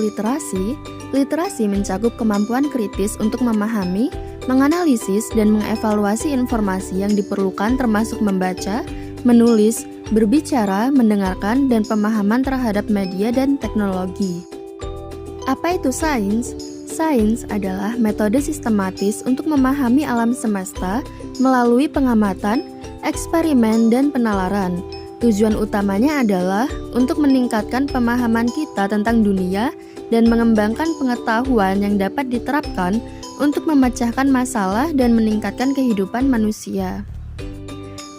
literasi, literasi mencakup kemampuan kritis untuk memahami, menganalisis, dan mengevaluasi informasi yang diperlukan termasuk membaca, menulis, berbicara, mendengarkan, dan pemahaman terhadap media dan teknologi. Apa itu sains? Sains adalah metode sistematis untuk memahami alam semesta melalui pengamatan, eksperimen, dan penalaran. Tujuan utamanya adalah untuk meningkatkan pemahaman kita tentang dunia dan mengembangkan pengetahuan yang dapat diterapkan untuk memecahkan masalah dan meningkatkan kehidupan manusia.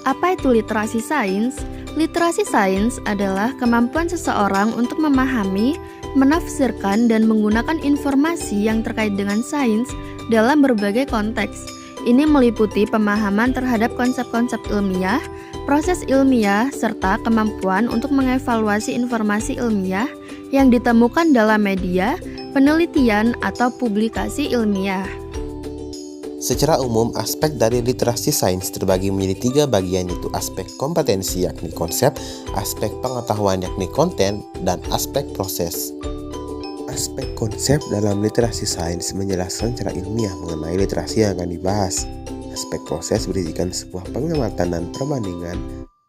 Apa itu literasi sains? Literasi sains adalah kemampuan seseorang untuk memahami, menafsirkan, dan menggunakan informasi yang terkait dengan sains dalam berbagai konteks. Ini meliputi pemahaman terhadap konsep-konsep ilmiah, proses ilmiah, serta kemampuan untuk mengevaluasi informasi ilmiah yang ditemukan dalam media, penelitian, atau publikasi ilmiah. Secara umum, aspek dari literasi sains terbagi menjadi 3 bagian, yaitu aspek kompetensi yakni konsep, aspek pengetahuan yakni konten, dan aspek proses. Aspek konsep dalam literasi sains menjelaskan secara ilmiah mengenai literasi yang akan dibahas. Aspek proses berisikan sebuah pengamatan dan perbandingan.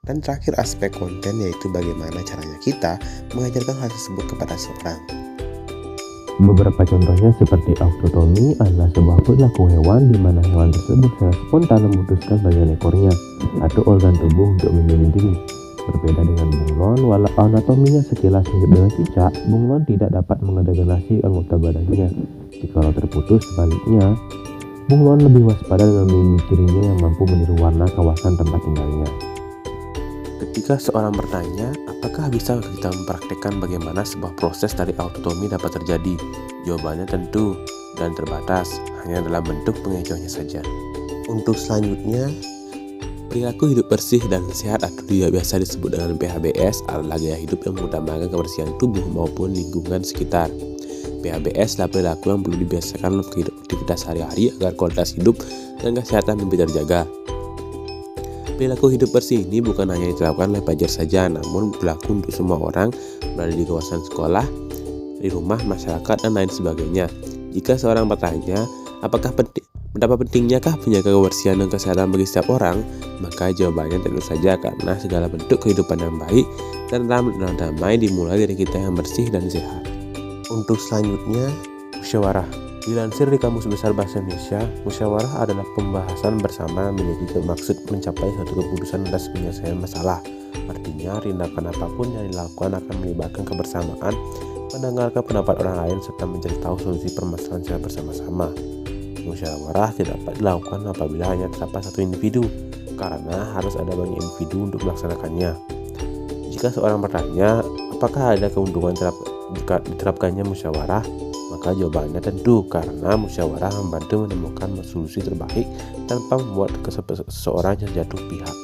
Dan terakhir aspek konten, yaitu bagaimana caranya kita mengajarkan hal tersebut kepada seorang. Beberapa contohnya seperti autotomi adalah sebuah perilaku hewan di mana hewan tersebut secara spontan memutuskan bagian ekornya atau organ tubuh untuk melindungi diri. Berbeda dengan bunglon, walau anatominya sekilas mirip dengan cicak, bunglon tidak dapat mengedegerasi anggota badannya. Jikalau terputus, sebaliknya, bunglon lebih waspada dengan memikirinya yang mampu meniru warna kawasan tempat tinggalnya. Ketika seorang bertanya, apakah bisa kita mempraktikkan bagaimana sebuah proses dari autotomi dapat terjadi? Jawabannya tentu dan terbatas, hanya dalam bentuk pengecohnya saja. Untuk selanjutnya, perilaku hidup bersih dan sehat atau juga biasa disebut dengan PHBS adalah gaya hidup yang mengutamakan kebersihan tubuh maupun lingkungan sekitar. PHBS adalah perilaku yang perlu dibiasakan dalam aktivitas sehari-hari agar kualitas hidup dan kesehatan lebih terjaga. Perilaku hidup bersih ini bukan hanya diterapkan oleh pelajar saja, namun berlaku untuk semua orang berada di kawasan sekolah, di rumah, masyarakat, dan lain sebagainya. Jika seorang bertanya, betapa pentingnyakah menjaga kebersihan dan kesehatan bagi setiap orang? Maka jawabannya tentu saja karena segala bentuk kehidupan yang baik dan damai dimulai dari kita yang bersih dan sehat. Untuk selanjutnya, Musyawarah. Dilansir di Kamus Besar Bahasa Indonesia, musyawarah adalah pembahasan bersama menjadi maksud mencapai suatu keputusan atas penyelesaian masalah. Artinya, tindakan apapun yang dilakukan akan melibatkan kebersamaan, mendengarkan pendapat orang lain, serta mencari tahu solusi permasalahan secara bersama-sama. Musyawarah tidak dapat dilakukan apabila hanya terdapat satu individu, karena harus ada banyak individu untuk melaksanakannya. Jika seorang bertanya, apakah ada keuntungan jika diterapkannya musyawarah? Maka jawabannya tentu, karena musyawarah membantu menemukan solusi terbaik tanpa membuat seseorang jatuh pihak.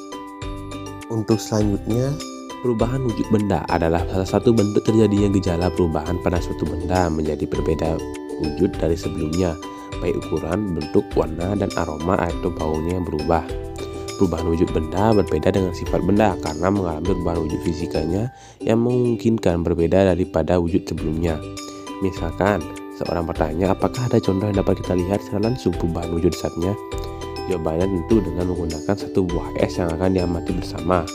Untuk selanjutnya, perubahan wujud benda adalah salah satu bentuk terjadinya gejala perubahan pada suatu benda menjadi berbeda wujud dari sebelumnya, baik ukuran, bentuk, warna, dan aroma atau baunya yang berubah. Perubahan wujud benda berbeda dengan sifat benda karena mengalami perubahan wujud fisikanya yang memungkinkan berbeda daripada wujud sebelumnya. Misalkan, seorang bertanya apakah ada contoh yang dapat kita lihat secara langsung perubahan wujud zatnya? Jawabannya tentu dengan menggunakan satu buah es yang akan diamati bersama.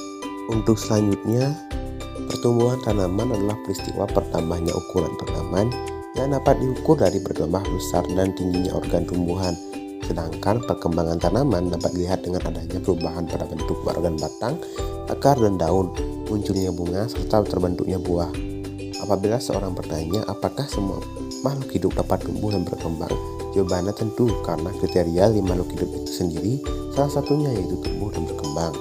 Untuk selanjutnya, pertumbuhan tanaman adalah peristiwa bertambahnya ukuran tanaman yang dapat diukur dari bertambah besar dan tingginya organ tumbuhan. Sedangkan perkembangan tanaman dapat dilihat dengan adanya perubahan pada bentuk organ batang, akar, dan daun, munculnya bunga, serta terbentuknya buah. Apabila seorang bertanya apakah semua makhluk hidup dapat tumbuh dan berkembang, jawabannya tentu, karena kriteria 5 makhluk hidup itu sendiri salah satunya yaitu tumbuh dan berkembang.